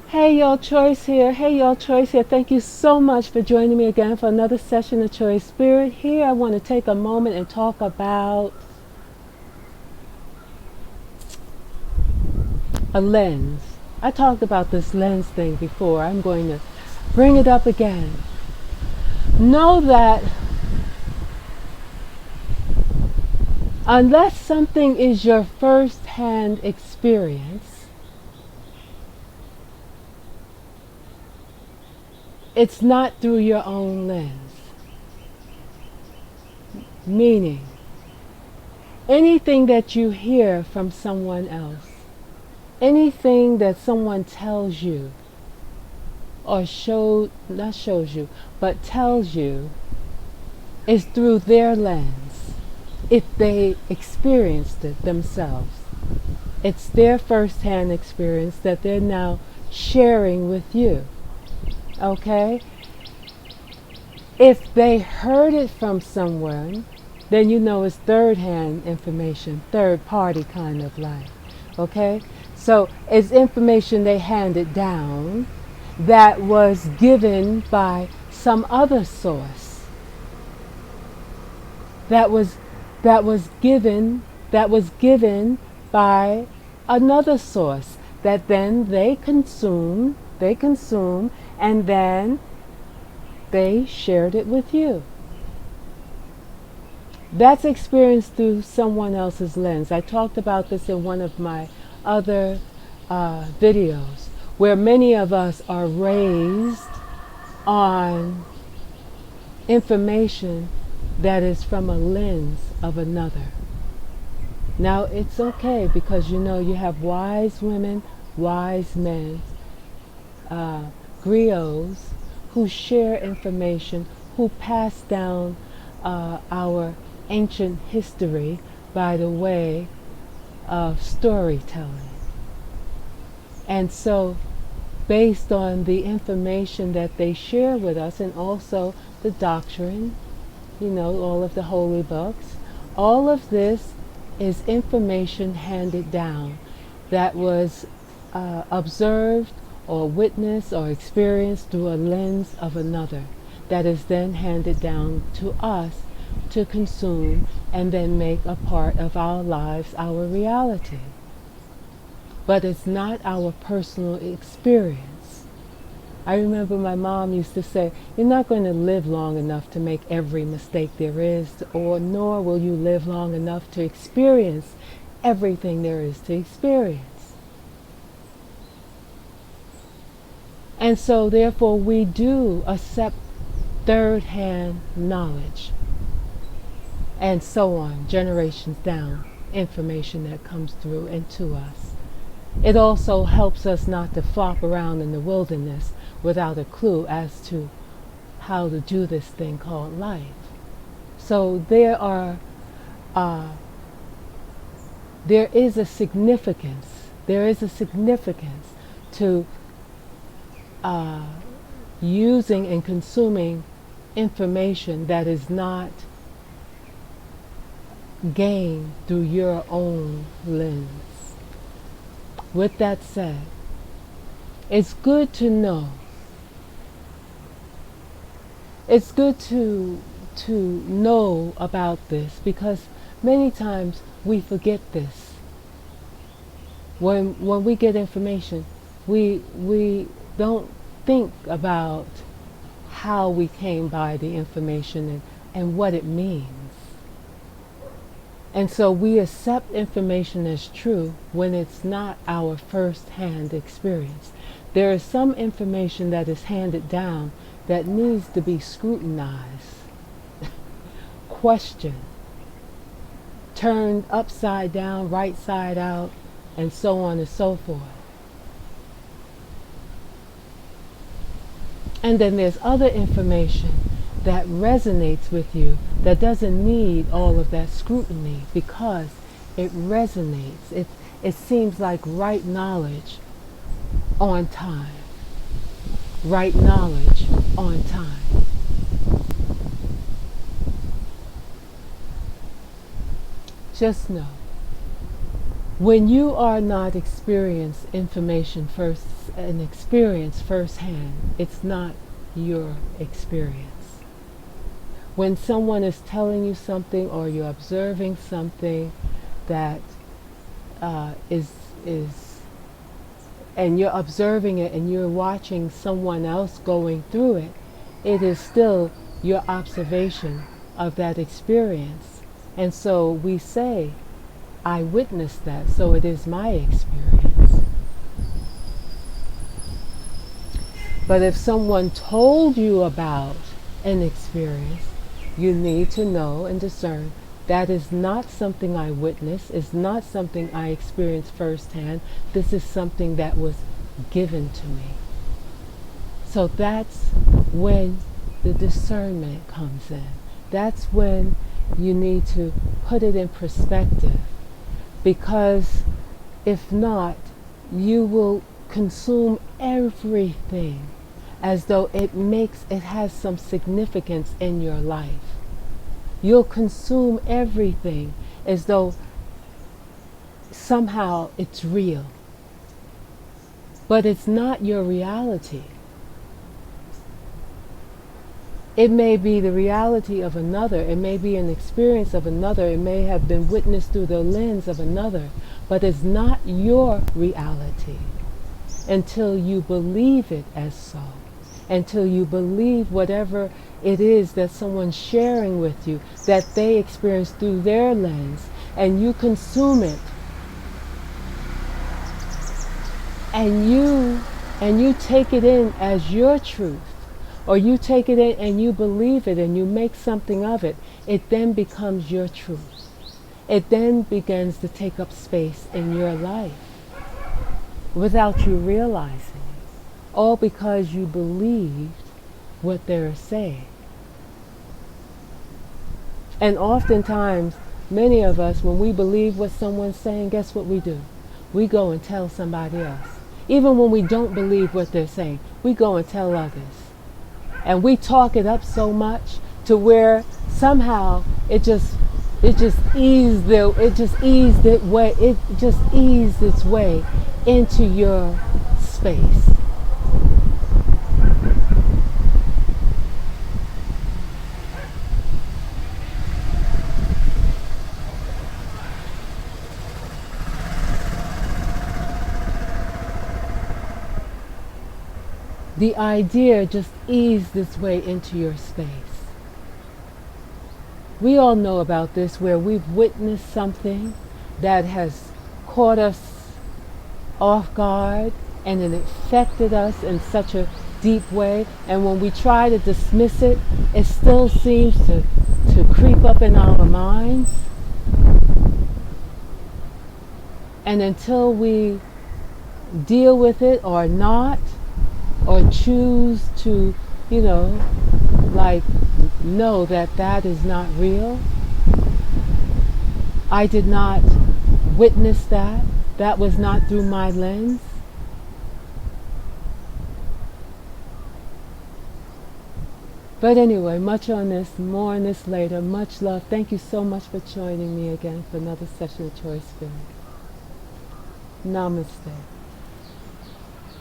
Hey y'all, Choice here. Hey y'all, Choice here. Thank you so much for joining me again for another session of Choice Spirit. Here I want to take a moment and talk about a lens. I talked about this lens thing before. I'm going to bring it up again. Know that unless something is your first-hand experience, it's not through your own lens. Meaning, anything that you hear from someone else, anything that someone tells you, or not shows you, but tells you, is through their lens, if they experienced it themselves. It's their first-hand experience that they're now sharing with you. Okay? If they heard it from someone, then you know it's third-hand information, third-party kind of life. Okay? So it's information they handed down that was given by some other source. That was given by another source that then they consume, and then they shared it with you. That's experienced through someone else's lens. I talked about this in one of my other videos, where many of us are raised on information that is from a lens of another. Now it's okay, because you know you have wise women, wise men, griots who share information, who pass down our ancient history by the way of storytelling. And so based on the information that they share with us, and also the doctrine, you know, all of the holy books, all of this is information handed down that was observed or witnessed or experienced through a lens of another, that is then handed down to us to consume and then make a part of our lives, our reality. But it's not our personal experience. I remember my mom used to say, you're not going to live long enough to make every mistake there is, or nor will you live long enough to experience everything there is to experience. And so therefore we do accept third-hand knowledge, and so on, generations down, information that comes through and to us. It also helps us not to flop around in the wilderness without a clue as to how to do this thing called life. So there is a significance to using and consuming information that is not gained through your own lens. With that said, it's good to know. It's good to know about this, because many times we forget this. When we get information, we don't think about how we came by the information and what it means. And so we accept information as true when it's not our first-hand experience. There is some information that is handed down that needs to be scrutinized, questioned, turned upside down, right side out, and so on and so forth. And then there's other information that resonates with you that doesn't need all of that scrutiny, because it resonates. It seems like right knowledge on time. Right knowledge on time. Just know When you are not experienced information first and experience firsthand, it's not your experience. When someone is telling you something or you're observing something that is and you're observing it and you're watching someone else going through it, it is still your observation of that experience. And so we say, I witnessed that, so it is my experience. But if someone told you about an experience, you need to know and discern that is not something I witnessed, is not something I experienced firsthand. This is something that was given to me. So that's when the discernment comes in. That's when you need to put it in perspective. Because if not, you will consume everything as though it has some significance in your life. You'll consume everything as though somehow it's real. But it's not your reality. It may be the reality of another. It may be an experience of another. It may have been witnessed through the lens of another. But it's not your reality until you believe it as so. Until you believe whatever it is that someone's sharing with you, that they experience through their lens, and you consume it. And you take it in as your truth. Or you take it in and you believe it and you make something of it, it then becomes your truth. It then begins to take up space in your life without you realizing it. All because you believed what they're saying. And oftentimes, many of us, when we believe what someone's saying, guess what we do? We go and tell somebody else. Even when we don't believe what they're saying, we go and tell others. And we talk it up so much to where somehow it just eased its way into your space. The idea just eased its way into your space. We all know about this, where we've witnessed something that has caught us off guard and it affected us in such a deep way, and when we try to dismiss it, it still seems to creep up in our minds. And until we deal with it or not, or choose to, know that that is not real. I did not witness that. That was not through my lens. But anyway, much on this, more on this later. Much love. Thank you so much for joining me again for another session of Choice Spirit. Namaste.